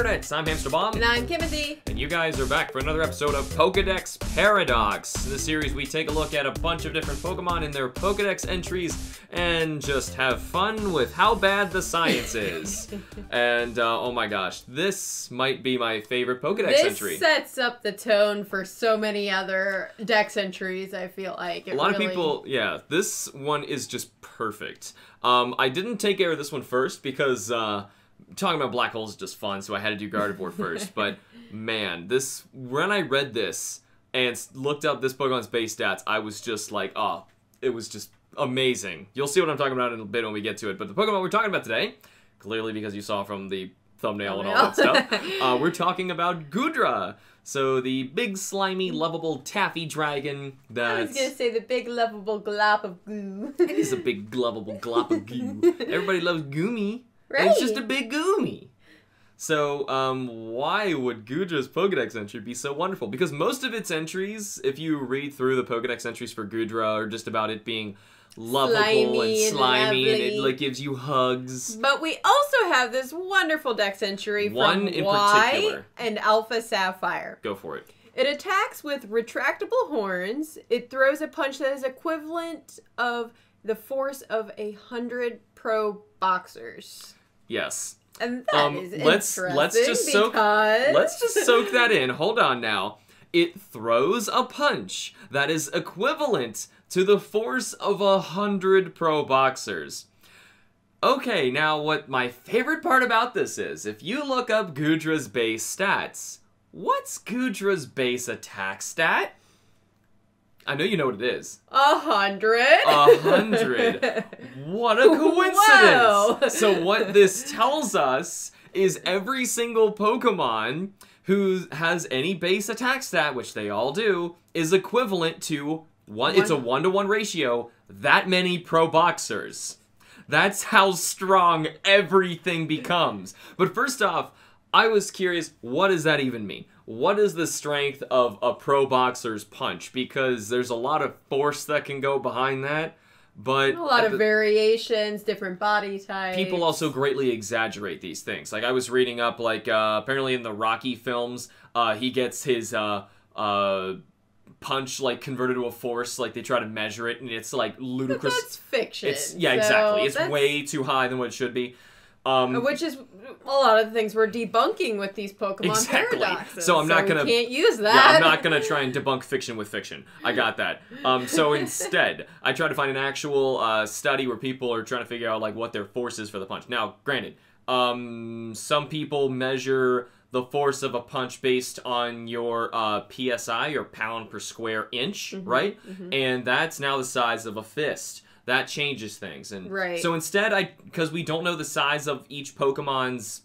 Internets. I'm HamsterBomb. And I'm Timothy. And you guys are back for another episode of Pokedex Paradox. In this series, we take a look at a bunch of different Pokemon in their Pokedex entries and just have fun with how bad the science is. And, oh my gosh, this might be my favorite Pokedex entry. This sets up the tone for so many other Dex entries, I feel like. A lot of people, yeah, this one is just perfect. I didn't take care of this one first because talking about black holes is just fun, so I had to do Gardevoir first. But man, when I read this and looked up this Pokemon's base stats, I was just like, oh, it was just amazing. You'll see what I'm talking about in a bit when we get to it. But the Pokemon we're talking about today, clearly because you saw from the thumbnail and all that stuff, we're talking about Goodra. So the big, slimy, lovable taffy dragon that... I was going to say the big, lovable glop of goo. It is a big, lovable glop of goo. Everybody loves Goomy. Right. It's just a big Goomy. So, why would Goodra's Pokedex entry be so wonderful? Because most of its entries, if you read through the Pokedex entries for Goodra, are just about it being lovable and slimy, and it like gives you hugs. But we also have this wonderful Dex entry One from in Y particular. and Alpha Sapphire. Go for it. It attacks with retractable horns. It throws a punch that is equivalent of the force of 100 pro boxers. Yes. And that is interesting let's just soak that in. Hold on now. It throws a punch that is equivalent to the force of 100 pro boxers. Okay, now what my favorite part about this is, if you look up Goodra's base stats, what's Goodra's base attack stat? I know you know what it is. 100. 100. What a coincidence. Whoa. So what this tells us is every single Pokemon who has any base attack stat, which they all do, is equivalent to it's a 1-to-1 ratio, that many pro boxers. That's how strong everything becomes. But first off, I was curious, what does that even mean? What is the strength of a pro boxer's punch? Because there's a lot of force that can go behind that, but... A lot of variations, different body types. People also greatly exaggerate these things. Like, I was reading up, like, apparently in the Rocky films, he gets his, punch, like, converted to a force, like, they try to measure it, and it's, like, ludicrous. But that's fiction. Yeah, exactly. It's way too high than what it should be. Which is a lot of the things we're debunking with these Pokemon paradoxes. So I'm not gonna... we can't use that. Yeah, I'm not gonna try and debunk fiction with fiction. I got that. So instead, I tried to find an actual study where people are trying to figure out, like, what their force is for the punch. Now, granted, some people measure the force of a punch based on your PSI, or pound per square inch, right? And that's now the size of a fist. That changes things. And so instead, because we don't know the size of each Pokemon's,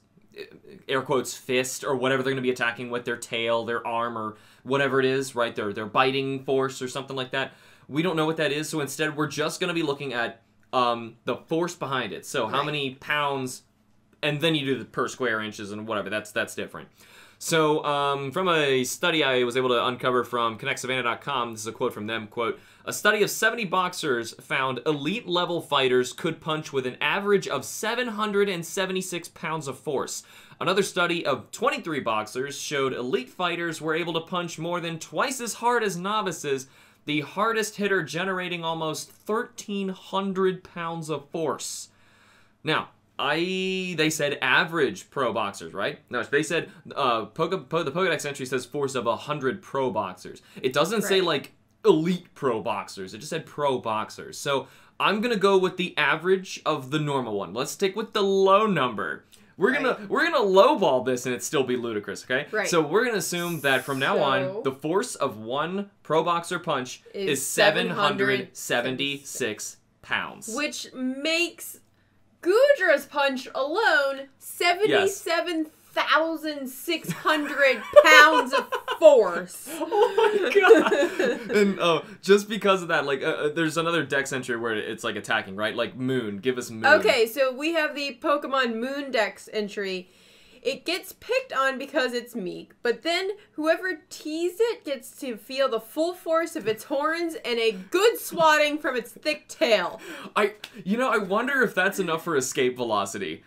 air quotes, fist, or whatever they're going to be attacking with, their tail, their arm, or whatever it is, right? Their biting force or something like that. We don't know what that is, so instead we're just going to be looking at the force behind it. So how many pounds... And then you do the per square inches and whatever. That's different. So from a study I was able to uncover from ConnectSavannah.com, this is a quote from them, quote, "A study of 70 boxers found elite level fighters could punch with an average of 776 pounds of force. Another study of 23 boxers showed elite fighters were able to punch more than twice as hard as novices, the hardest hitter generating almost 1,300 pounds of force." Now, they said average pro boxers, right? No, they said the Pokedex entry says force of 100 pro boxers. It doesn't say, like, elite pro boxers. It just said pro boxers. So I'm gonna go with the average of the normal one. Let's stick with the low number. We're gonna lowball this and it still be ludicrous, okay? Right. So we're gonna assume that from now on, the force of one pro boxer punch is 776 pounds. Which makes Goodra's punch alone 77,600 pounds of force. Oh my god! And just because of that, like, there's another Dex entry where it's like attacking, right? Like Moon. Give us Moon. Okay, so we have the Pokemon Moon Dex entry. It gets picked on because it's meek, but then whoever teased it gets to feel the full force of its horns and a good swatting from its thick tail. I wonder if that's enough for escape velocity.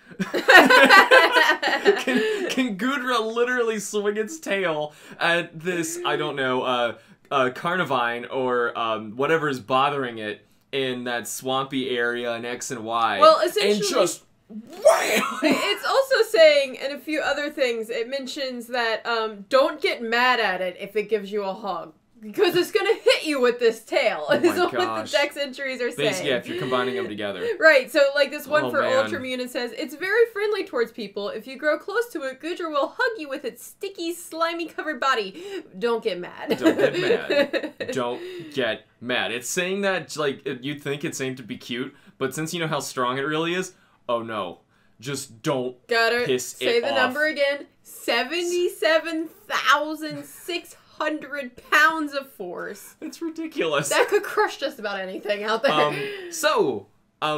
Can Goodra literally swing its tail at this, I don't know, Carnivine or whatever is bothering it in that swampy area in X and Y. Well, essentially, and just wham! It's also saying, and a few other things, it mentions that don't get mad at it if it gives you a hug. Because it's going to hit you with this tail. Oh is what the text entries are saying. Yeah, if you're combining them together. Right, so like this one for man. Ultramutant says, it's very friendly towards people. If you grow close to it, Goodra will hug you with its sticky, slimy covered body. Don't get mad. Don't get mad. Don't get mad. It's saying that, like, you'd think it's saying to be cute, but since you know how strong it really is, oh no. Just don't piss it off. Say the number again. 77,600 pounds of force. It's ridiculous. That could crush just about anything out there.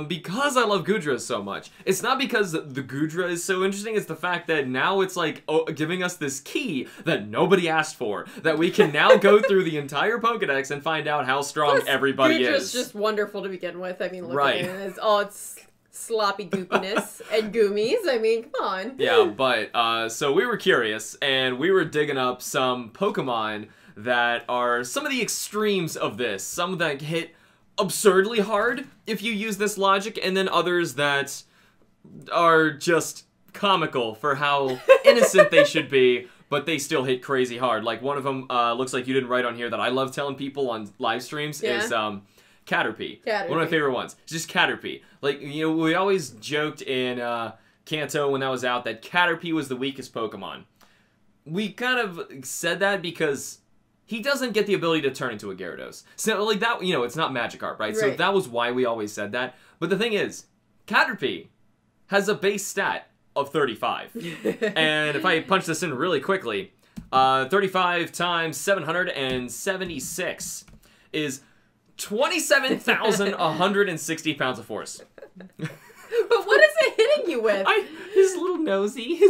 Because I love Goodra so much, it's not because the Goodra is so interesting, it's the fact that now it's like giving us this key that nobody asked for, that we can now go through the entire Pokedex and find out how strong everybody Goodra's is. just wonderful to begin with. I mean, look right. at it. It's all its sloppy goopiness and goomies. I mean, come on. Yeah, but, so we were curious, and we were digging up some Pokemon that are some of the extremes of this. Some that hit absurdly hard if you use this logic, and then others that are just comical for how innocent they should be, but they still hit crazy hard. Like, one of them looks like you didn't write on here that I love telling people on live streams is, Caterpie. One of my favorite ones. It's just Caterpie. Like, you know, we always joked in Kanto when that was out that Caterpie was the weakest Pokemon. We kind of said that because he doesn't get the ability to turn into a Gyarados. So, like, that, you know, it's not Magikarp, right? So that was why we always said that. But the thing is, Caterpie has a base stat of 35. And if I punch this in really quickly, 35 times 776 is 27,160 pounds of force. But what is it hitting you with? His little nosy.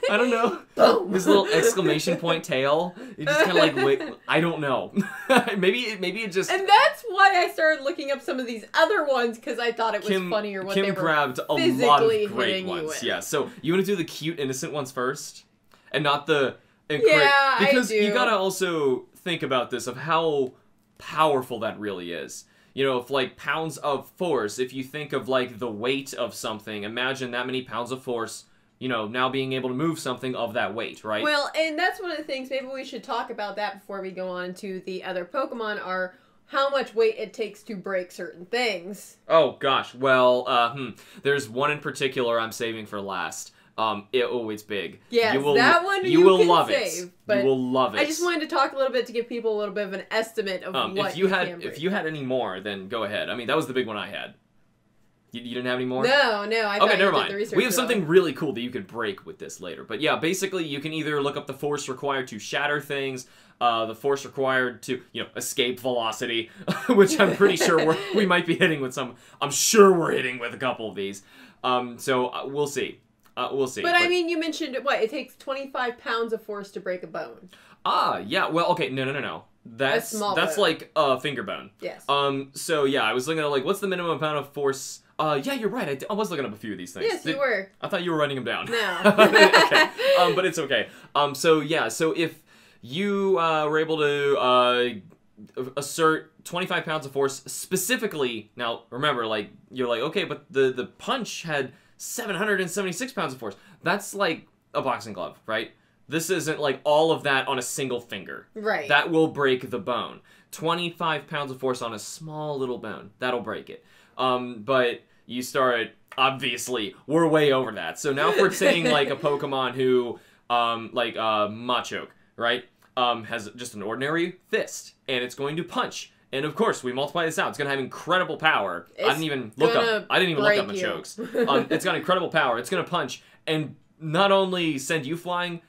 I don't know. Boom. His little exclamation point tail. It just kind of like, wait, I don't know. maybe it just... And that's why I started looking up some of these other ones, because I thought it was funnier what they were grabbed a lot of great ones. Yeah, so you want to do the cute, innocent ones first? And not the... Yeah, because I do. You gotta also think about this, of how powerful that really is. You know, if like pounds of force, if you think of like the weight of something, imagine that many pounds of force, you know, now being able to move something of that weight, right? Well, and that's one of the things, maybe we should talk about that before we go on to the other Pokemon, are how much weight it takes to break certain things. Oh gosh, well, there's one in particular I'm saving for last. It's big. Yes, that one you will can love save, it. But you will love it. I just wanted to talk a little bit to give people a little bit of an estimate of what you can break. If you had any more, then go ahead. I mean, that was the big one I had. You didn't have any more? No, I thought never you mind. did the research. We have something really cool that you could break with this later. But yeah, basically, you can either look up the force required to shatter things, the force required to, you know, escape velocity, which I'm pretty sure we might be hitting with some. I'm sure we're hitting with a couple of these. So we'll see. We'll see. But I mean, you mentioned, what, it takes 25 pounds of force to break a bone. Yeah, well, okay, no. That's bone. like a finger bone. Yes. So yeah, I was looking at, like, what's the minimum amount of force? Yeah, you're right, I was looking up a few of these things. Yes, you were. I thought you were writing them down. No. Okay, but it's okay. So yeah, so if you were able to assert 25 pounds of force specifically, now, remember, like, you're like, okay, but the punch had 776 pounds of force. That's like a boxing glove, right? This isn't like all of that on a single finger. Right. That will break the bone. 25 pounds of force on a small little bone. That'll break it. But you start, obviously, we're way over that. So now if we're saying like a Pokemon who, like Machoke, right? Has just an ordinary fist, and it's going to punch. And of course, we multiply this out. It's gonna have incredible power. I didn't even look up Machoke's. It's got incredible power. It's gonna punch and not only send you flying,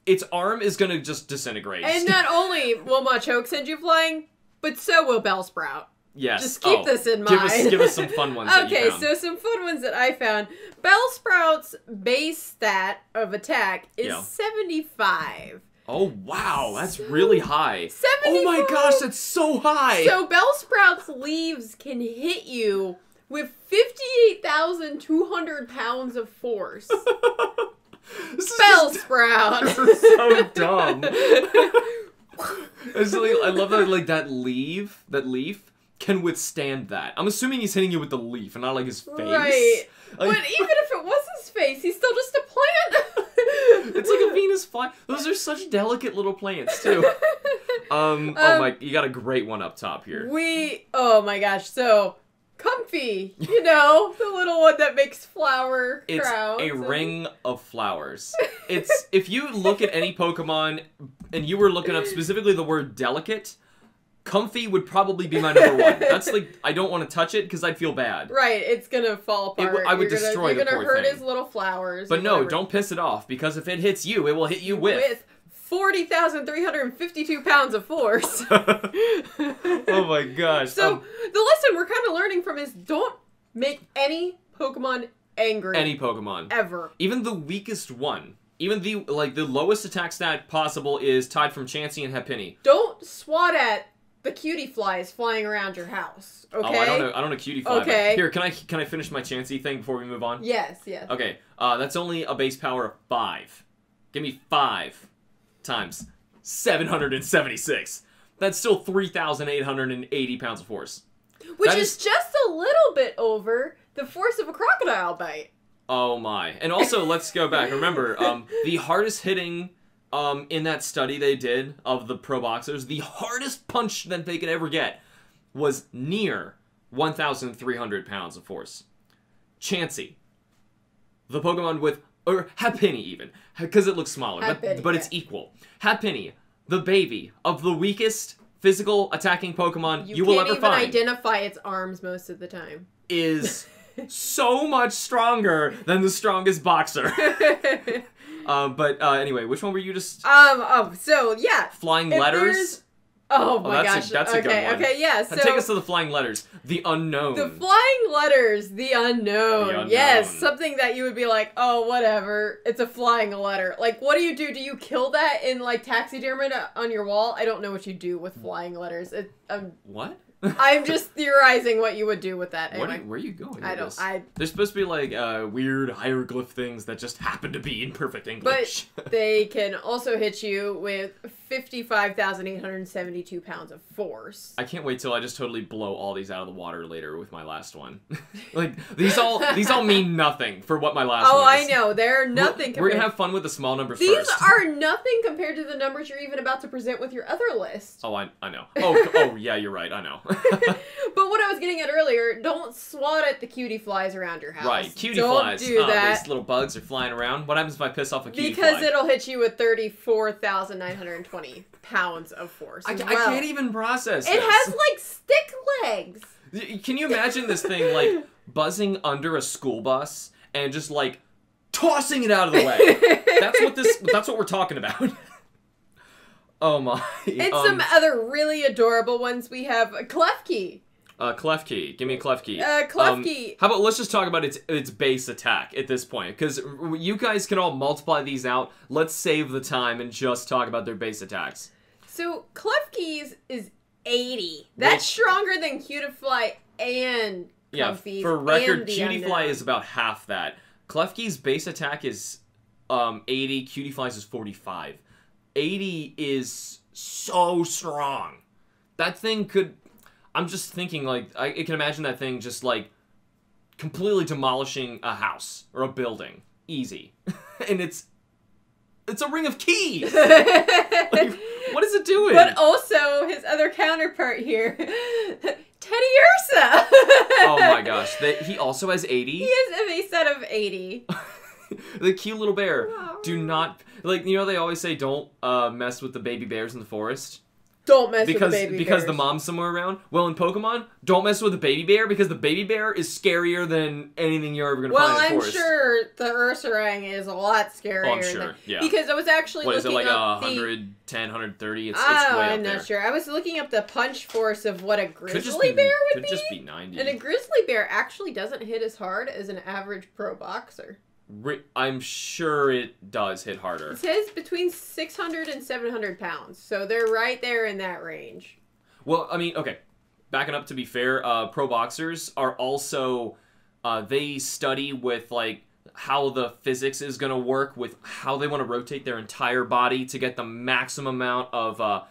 its arm is gonna just disintegrate. And not only will Machoke send you flying, but so will Bellsprout. Yes. Just keep this in mind. Give us some fun ones that you Okay, found. so some fun ones that I found. Bellsprout's base stat of attack is 75. Oh, wow. That's really high. 75. Oh my gosh, that's so high. So Bellsprout's leaves can hit you with 58,200 pounds of force. Bellsprout. This is so dumb. I love that, like, that leaf can withstand that. I'm assuming he's hitting you with the leaf and not, like, his face. Right. Like, but even if it was his face, he's still just a plant. it's like a Venus fly. Those are such delicate little plants, too. Oh my, you got a great one up top here. Oh my gosh, so... Comfy, you know, the little one that makes flower crowns. It's a ring of flowers. If you look at any Pokemon and you were looking up specifically the word delicate, Comfy would probably be my number one. That's like, I don't want to touch it because I'd feel bad. Right, it's gonna fall apart. I would destroy the poor thing. You're gonna hurt his little flowers. But no, don't piss it off, because if it hits you, it will hit you with 40,352 pounds of force. Oh my gosh. So, the lesson we're kind of learning from is don't make any Pokemon angry. Any Pokemon. Ever. Even the weakest one. Even the lowest attack stat possible is tied from Chansey and Happiny. Don't swat at the cutie flies flying around your house, okay? Oh, I don't know cutie fly. Okay. Here, can I finish my Chansey thing before we move on? Yes. Okay, that's only a base power of 5. Give me 5 times 776. That's still 3,880 pounds of force. Which is just a little bit over the force of a crocodile bite. Oh my. And also, let's go back. Remember, the hardest hitting in that study they did of the pro boxers, the hardest punch that they could ever get was near 1,300 pounds of force. Chansey, the Pokemon with, or Happiny even, because it looks smaller, but it's equal. Happiny, the baby of the weakest physical attacking Pokemon you will ever find. You can't even identify its arms most of the time. Is so much stronger than the strongest boxer. But anyway, which one were you just... so, yeah. Flying letters? Oh my gosh. That's a good one. Okay, yeah. So take us to the flying letters. The unknown. The flying letters. The unknown. Yes, something that you would be like, oh, whatever. It's a flying letter. Like, what do? Do you kill that in, like, taxidermy on your wall? I don't know what you do with flying letters. What? I'm just theorizing what you would do with that. Anyway. Where are you going? There's supposed to be like weird hieroglyph things that just happen to be in perfect English. But they can also hit you with 55,872 pounds of force. I can't wait till I just totally blow all these out of the water later with my last one. Like these all mean nothing for what my last one is. Oh, I know. They're nothing. We're gonna have fun with the small numbers These first. are nothing compared to the numbers you're even about to present with your other list. Oh, I know. Oh yeah, you're right. I know. But what I was getting at earlier, don't swat at the cutie flies around your house. Right, cutie flies. Don't do that. These little bugs are flying around. What happens if I piss off a cutie fly? Because it'll hit you with 34,920 pounds of force. I can't even process this. It has, like, stick legs. Can you imagine this thing, like, buzzing under a school bus and just, like, tossing it out of the way? That's what we're talking about. Oh my. And some other really adorable ones. We have Klefki. Klefki. Give me a Klefki. Klefki. How about let's just talk about its base attack at this point, because you guys can all multiply these out. Let's save the time and just talk about their base attacks. So Klefki's is 80. That's stronger than Cutiefly and Comfy's. Yeah, for record, Cutiefly is about half that. Klefki's base attack is 80. Cutiefly's is 45. 80 is so strong. That thing could... I'm just thinking, like, I can imagine that thing just, like, completely demolishing a house or a building. Easy. And it's a ring of keys! Like, what is it doing? But also, his other counterpart here, Teddy Ursa! Oh my gosh. He also has 80? He has a base set of 80. The cute little bear. Do not... Like, you know they always say don't mess with the baby bears in the forest? don't mess with the baby bears. Because the mom's somewhere around. Well, in Pokemon, don't mess with the baby bear because the baby bear is scarier than anything you're ever going to find in the forest. Well, I'm sure the Ursaring is a lot scarier. Oh, I'm sure, yeah. Because I was actually looking up Is it like 110, 130? It's way up there. I'm not sure. I was looking up the punch force of what a grizzly bear would be. Could just be 90. And a grizzly bear actually doesn't hit as hard as an average pro boxer. I'm sure it does hit harder. It says between 600 and 700 pounds. So they're right there in that range. Well, I mean, okay. Backing up, to be fair, pro boxers are also... they study with, like, how the physics is going to work with how they want to rotate their entire body to get the maximum amount of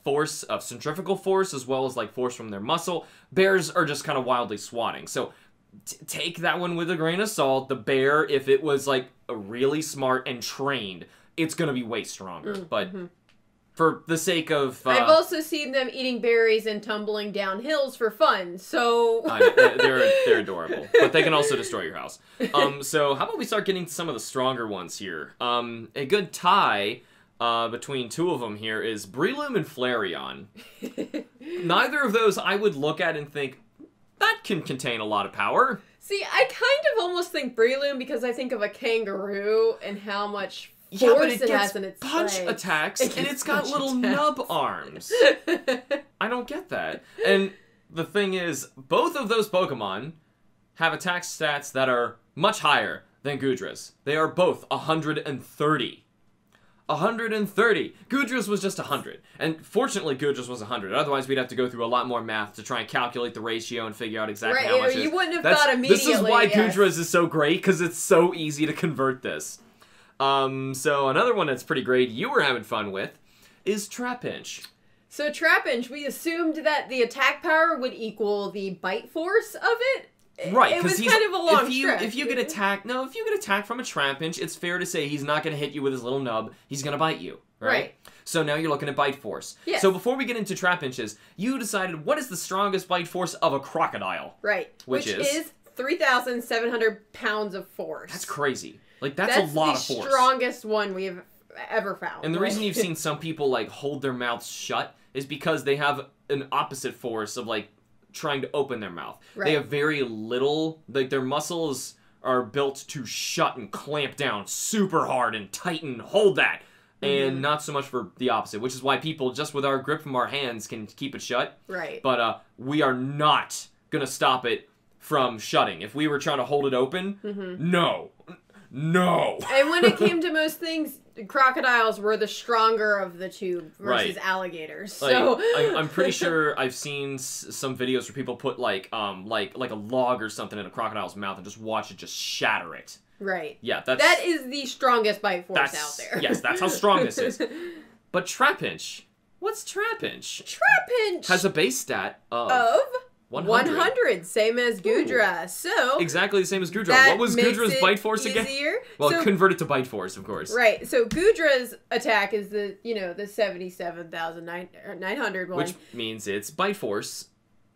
force, of centrifugal force, as well as, like, force from their muscle. Bears are just kind of wildly swatting. So... take that one with a grain of salt. The bear, if it was like really smart and trained, it's gonna be way stronger. But for the sake of, I've also seen them eating berries and tumbling down hills for fun. So they're adorable, but they can also destroy your house. So how about we start getting some of the stronger ones here? A good tie between two of them here is Breloom and Flareon. Neither of those I would look at and think, that can contain a lot of power. See, I kind of almost think Breloom because I think of a kangaroo and how much force it has in its punch legs. Attacks, and it's got little nub arms. I don't get that. And the thing is, both of those Pokemon have attack stats that are much higher than Goodra's. They are both 130. 130. Goodra's was just 100. And fortunately, Goodra's was 100. Otherwise, we'd have to go through a lot more math to try and calculate the ratio and figure out exactly how much it is. You wouldn't have thought immediately. This is why Goodra's is so great, because it's so easy to convert this. So another one that's pretty great you were having fun with is Trapinch. So Trapinch, we assumed that the attack power would equal the bite force of it. Right, it was kind of a long stretch. If you get attacked from a Trapinch, it's fair to say he's not going to hit you with his little nub. He's going to bite you, right? So now you're looking at bite force. Yes. So before we get into Trapinches, you decided what is the strongest bite force of a crocodile? Right. Which is 3,700 pounds of force. That's crazy. Like, that's a lot of force. That's the strongest one we've ever found. And the reason you've seen some people, like, hold their mouths shut is because they have an opposite force of, like, trying to open their mouth. Right. They have very little, like, their muscles are built to shut and clamp down super hard and tighten, hold that. And not so much for the opposite, which is why people, just with our grip from our hands, can keep it shut. Right. But we are not going to stop it from shutting. If we were trying to hold it open, no. No. And when it came to most things, crocodiles were the stronger of the two versus alligators. So like, I'm pretty sure I've seen some videos where people put like a log or something in a crocodile's mouth and just watch it just shatter it. Right. Yeah, that is the strongest bite force out there. Yes, that's how strong this is. But Trapinch, what's Trapinch? Trapinch has a base stat of 100, same as Goodra. Ooh. So exactly the same as Goodra. What was Goodra's bite force again? Well, so, convert it to bite force, of course. Right. So Goodra's attack is the 77,900 one, which means its bite force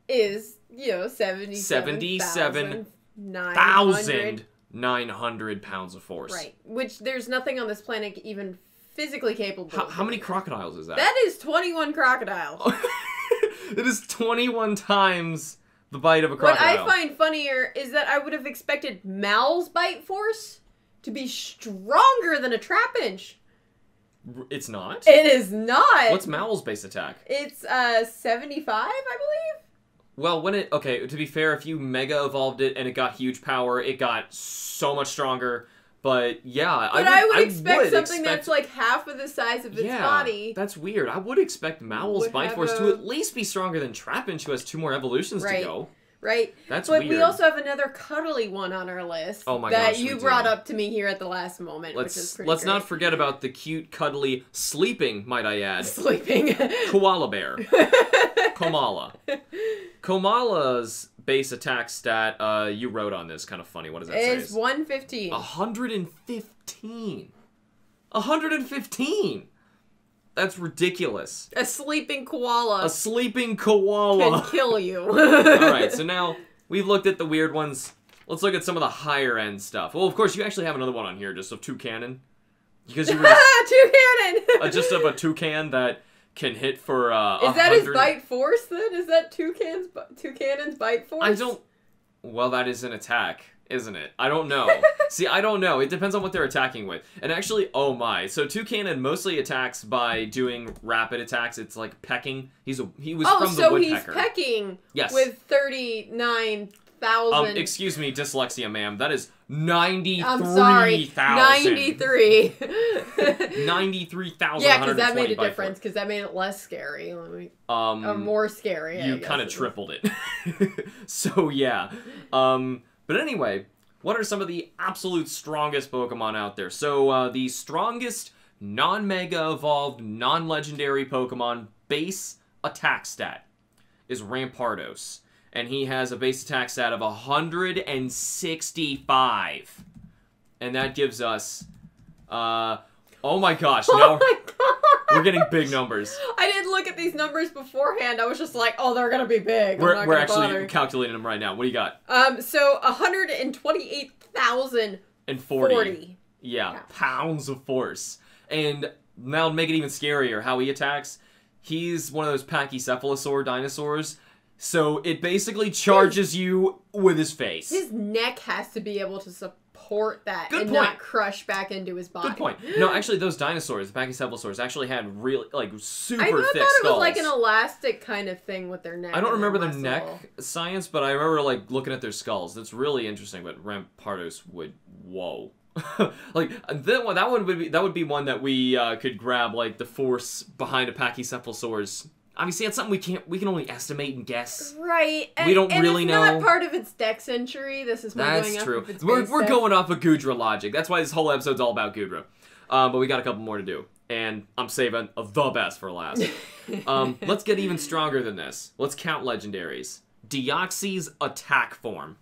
is 77,900 pounds of force. Right. Which there's nothing on this planet even physically capable. How many crocodiles is that? That is 21 crocodiles. It is 21 times the bite of a crocodile. What I find funnier is that I would have expected Mal's bite force to be stronger than a Trapinch. It's not? It is not. What's Mal's base attack? It's 75, I believe. Well, to be fair, if you Mega Evolved it and it got huge power, it got so much stronger. But yeah, I would expect something that's like half of the size of its body. That's weird. I would expect Mowl's bite force to at least be stronger than Trapinch, who has 2 more evolutions to go. Right. That's weird. But we also have another cuddly one on our list. Oh my gosh, that you brought up to me here at the last moment, which is pretty Let's not forget about the cute, cuddly, sleeping, might I add. Sleeping. Koala bear. Komala. Komala's base attack stat, you wrote on this, kind of funny. What does that say? It's 115. 115. 115. That's ridiculous. A sleeping koala. A sleeping koala can kill you. Alright, so now we've looked at the weird ones. Let's look at some of the higher end stuff. Well, of course, you actually have another one on here, just of Toucanon. Because you were Toucanon! Just of a toucan that can hit for Is that his bite force then? Is that two cannons bite force? I don't. Well, that is an attack, isn't it? I don't know. See, I don't know. It depends on what they're attacking with. And actually, oh my. So Toucannon mostly attacks by doing rapid attacks. It's like pecking. He was from the woodpecker. Oh, so he's pecking with 39,000. Excuse me, dyslexia, ma'am. That is 93,000. I'm sorry. 93. 93,000. Yeah, because that made a difference. Because that made it less scary. Or more scary. You kind of tripled it. So yeah. But anyway, what are some of the absolute strongest Pokemon out there? So the strongest non-Mega Evolved, non-Legendary Pokemon base attack stat is Rampardos. And he has a base attack stat of 165. And that gives us, oh my gosh, now we're getting big numbers. I didn't look at these numbers beforehand. I was just like, oh, they're going to be big. We're actually calculating them right now. What do you got? So 128,040. Yeah, pounds of force. And now to make it even scarier, how he attacks, he's one of those Pachycephalosaur dinosaurs. So it basically charges you with his face. His neck has to be able to support that not crush back into his body. Good point. No, actually, those dinosaurs, the Pachycephalosaurs, actually had really, like, super thick skulls. I thought it was like an elastic kind of thing with their neck. I don't remember the neck science, but I remember, like, looking at their skulls. That's really interesting, but Rampardos would, whoa. Like, that would be one that we could grab, like, the force behind a Pachycephalosaur's. Obviously, it's something we can only estimate and guess. Right. We don't really know. It's not part of its dex entry. This is That's true. We're going off of Goodra logic. That's why this whole episode's all about Goodra. But we got a couple more to do. And I'm saving the best for last. Let's get even stronger than this. Let's count legendaries. Deoxy's attack form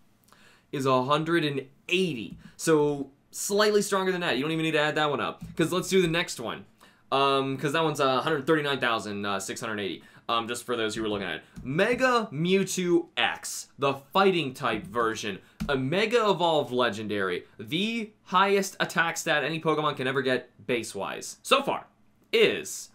is 180. So slightly stronger than that. You don't even need to add that one up. Because let's do the next one. Because that one's 139,680. Just for those who were looking at it. Mega Mewtwo X, the fighting type version, a Mega Evolved Legendary, the highest attack stat any Pokemon can ever get base-wise so far is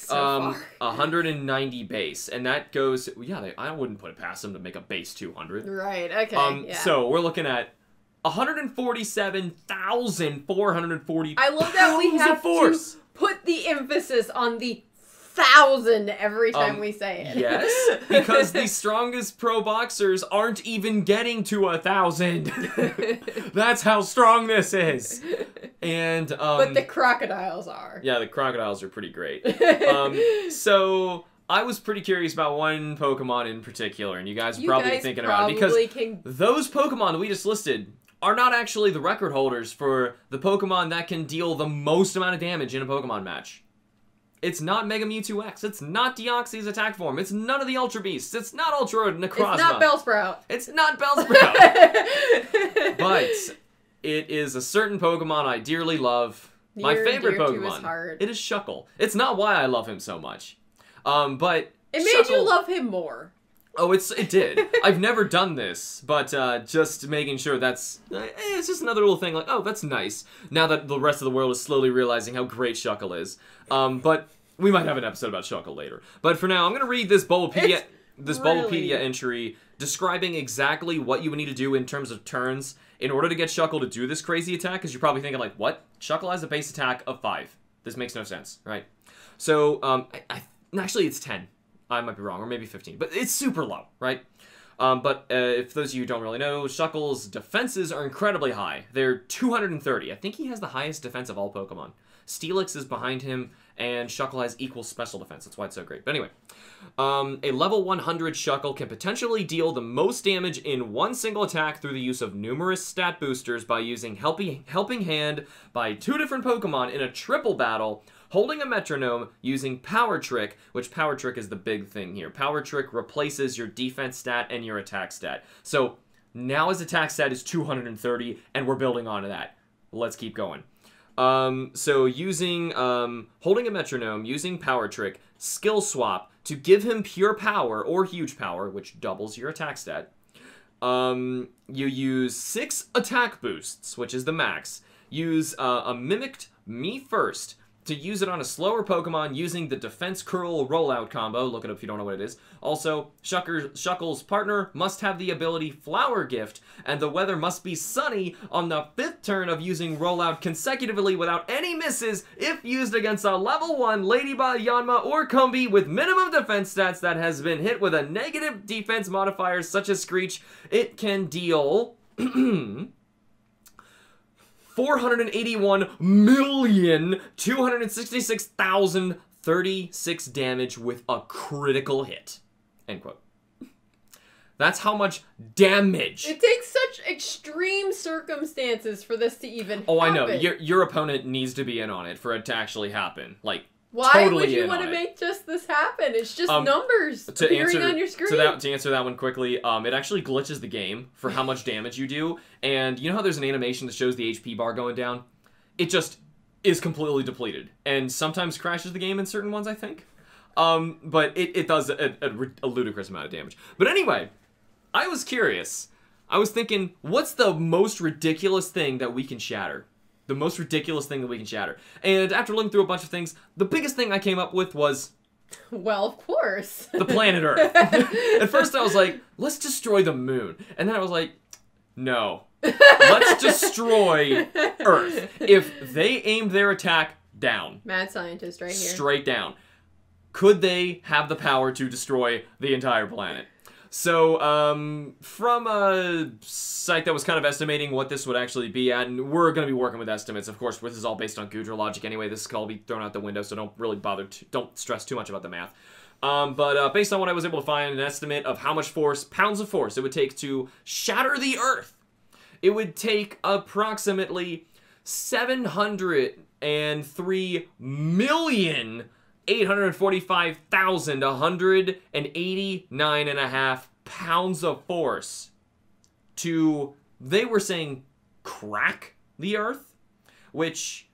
190 base, and that goes. Yeah, I wouldn't put it past them to make a base 200. Right. Okay. So we're looking at 147,440. I love that we have to put the emphasis on the 1,000 every time we say it. Yes, because the strongest pro boxers aren't even getting to 1,000. That's how strong this is. And but the crocodiles are. Yeah, the crocodiles are pretty great. So I was pretty curious about one Pokemon in particular, and you guys are probably thinking about it because those Pokemon that we just listed are not actually the record holders for the Pokemon that can deal the most amount of damage in a Pokemon match. It's not Mega Mewtwo X. It's not Deoxy's attack form. It's none of the Ultra Beasts. It's not Ultra Necrozma. It's not Bellsprout. It's not Bellsprout. But it is a certain Pokemon I dearly love. My favorite Pokemon. It is Shuckle. It's not why I love him so much. But it made you love him more. Oh, it did. I've never done this, but just making sure it's just another little thing like, oh, that's nice. Now that the rest of the world is slowly realizing how great Shuckle is. But we might have an episode about Shuckle later. But for now, I'm going to read this Bulbapedia entry describing exactly what you would need to do in terms of turns in order to get Shuckle to do this crazy attack, because you're probably thinking like, what? Shuckle has a base attack of 5. This makes no sense, right? So, actually it's 10. I might be wrong, or maybe 15, but it's super low, right? But if those of you who don't really know, Shuckle's defenses are incredibly high. They're 230. I think he has the highest defense of all Pokemon. Steelix is behind him, and Shuckle has equal special defense. That's why it's so great. But anyway, a level 100 Shuckle can potentially deal the most damage in one single attack through the use of numerous stat boosters by using Helping Hand by 2 different Pokemon in a triple battle, holding a metronome, using Power Trick, which Power Trick is the big thing here. Power Trick replaces your defense stat and your attack stat. So now his attack stat is 230, and we're building onto that. Let's keep going. So using, holding a metronome, using Power Trick, Skill Swap to give him Pure Power or Huge Power, which doubles your attack stat. You use 6 attack boosts, which is the max. Use a Mimicked Me First, to use it on a slower Pokemon using the Defense Curl Rollout combo. Look it up if you don't know what it is. Also, Shuckle's partner must have the ability Flower Gift, and the weather must be sunny on the 5th turn of using Rollout consecutively without any misses if used against a level 1 Ladybug, Yanma, or Combee with minimum defense stats that has been hit with a negative defense modifier such as Screech. It can deal 481,266,036 damage with a critical hit. End quote. That's how much damage. It takes such extreme circumstances for this to even happen. Oh, I know. Your opponent needs to be in on it for it to actually happen. Like, why totally would you want to make just this happen? It's just numbers appearing on your screen. To answer that one quickly, it actually glitches the game for how much damage you do. And you know how there's an animation that shows the HP bar going down? It just is completely depleted. And sometimes crashes the game in certain ones, I think. But it does a ludicrous amount of damage. But anyway, I was curious. I was thinking, what's the most ridiculous thing that we can shatter? The most ridiculous thing that we can shatter. And after looking through a bunch of things, the biggest thing I came up with was... Well, of course. The planet Earth. At first I was like, let's destroy the moon. And then I was like, no. Let's destroy Earth. If they aimed their attack down. Mad scientist right here. Straight down. Could they have the power to destroy the entire planet? So, from a site that was kind of estimating what this would actually be at, and we're going to be working with estimates, of course, this is all based on Goodra logic anyway, this could all be thrown out the window, so don't really don't stress too much about the math. But based on what I was able to find, an estimate of how much pounds of force it would take to shatter the Earth, it would take approximately 703,845,189.5 pounds of force to, they were saying, crack the Earth, which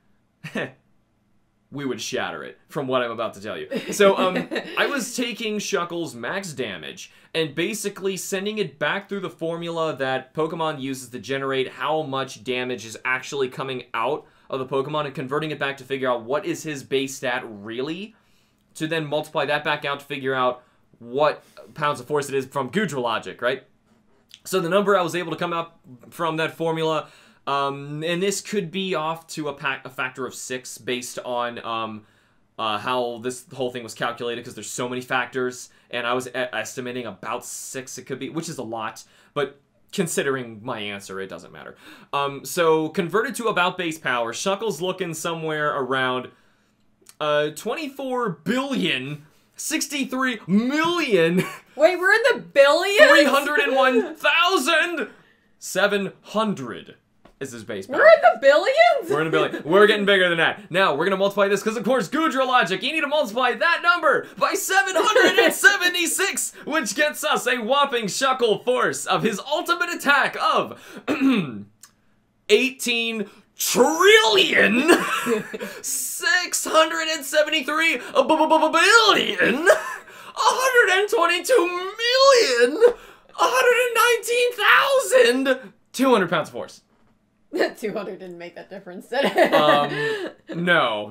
we would shatter it, from what I'm about to tell you. So, I was taking Shuckle's max damage and basically sending it back through the formula that Pokemon uses to generate how much damage is actually coming out of the Pokemon and converting it back to figure out what is his base stat really, to then multiply that back out to figure out what pounds of force it is from Goodra logic, right? So the number I was able to come up from that formula, and this could be off to a factor of 6 based on how this whole thing was calculated, because there's so many factors, and I was estimating about 6 it could be, which is a lot, but considering my answer, it doesn't matter. So converted to about base power, Shuckle's looking somewhere around 24,063,000,000. Wait, we're in the billions? 301,700 is his base power. We're in the billions? We're in the billion. We're getting bigger than that. Now, we're going to multiply this because, of course, Goodra logic. You need to multiply that number by 776, which gets us a whopping Shuckle force of his ultimate attack of 18 trillion 673 billion 122,119,200 pounds of force. 200 didn't make that difference, did it? No.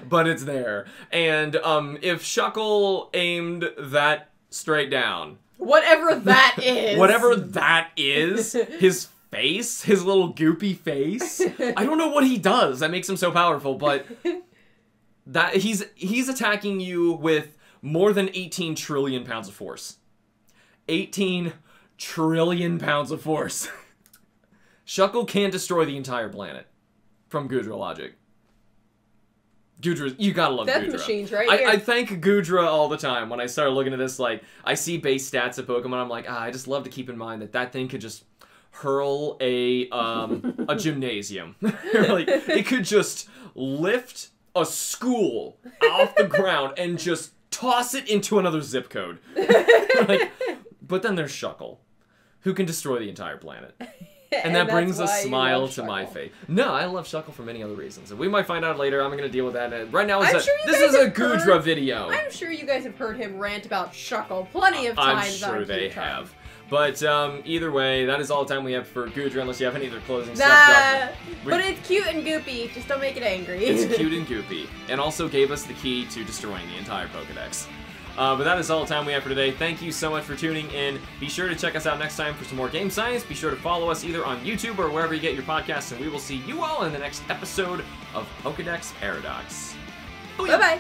But it's there. And, if Shuckle aimed that straight down. Whatever that is. Whatever that is, his face, his little goopy face. I don't know what he does that makes him so powerful, but that he's attacking you with more than 18 trillion pounds of force. 18 trillion pounds of force. Shuckle can destroy the entire planet from Goodra logic. Goodra, you gotta love Death Goodra. machines right here. I thank Goodra all the time when I start looking at this. Like, I see base stats of Pokemon, I'm like, I just love to keep in mind that thing could just hurl a gymnasium. Like, it could just lift a school off the ground and just toss it into another zip code. Like, but then there's Shuckle, who can destroy the entire planet. And that brings a smile to my face. No, I love Shuckle for many other reasons. And we might find out later. I'm going to deal with that. Right now, this is a Goodra video. I'm sure you guys have heard him rant about Shuckle plenty of times. I'm sure they have. But either way, that is all the time we have for Goodra, unless you have any other closing stuff. But it's cute and goopy. Just don't make it angry. It's cute and goopy. And also gave us the key to destroying the entire Pokedex. But that is all the time we have for today. Thank you so much for tuning in. Be sure to check us out next time for some more game science. Be sure to follow us either on YouTube or wherever you get your podcasts, and we will see you all in the next episode of Pokedex Paradox. Bye-bye.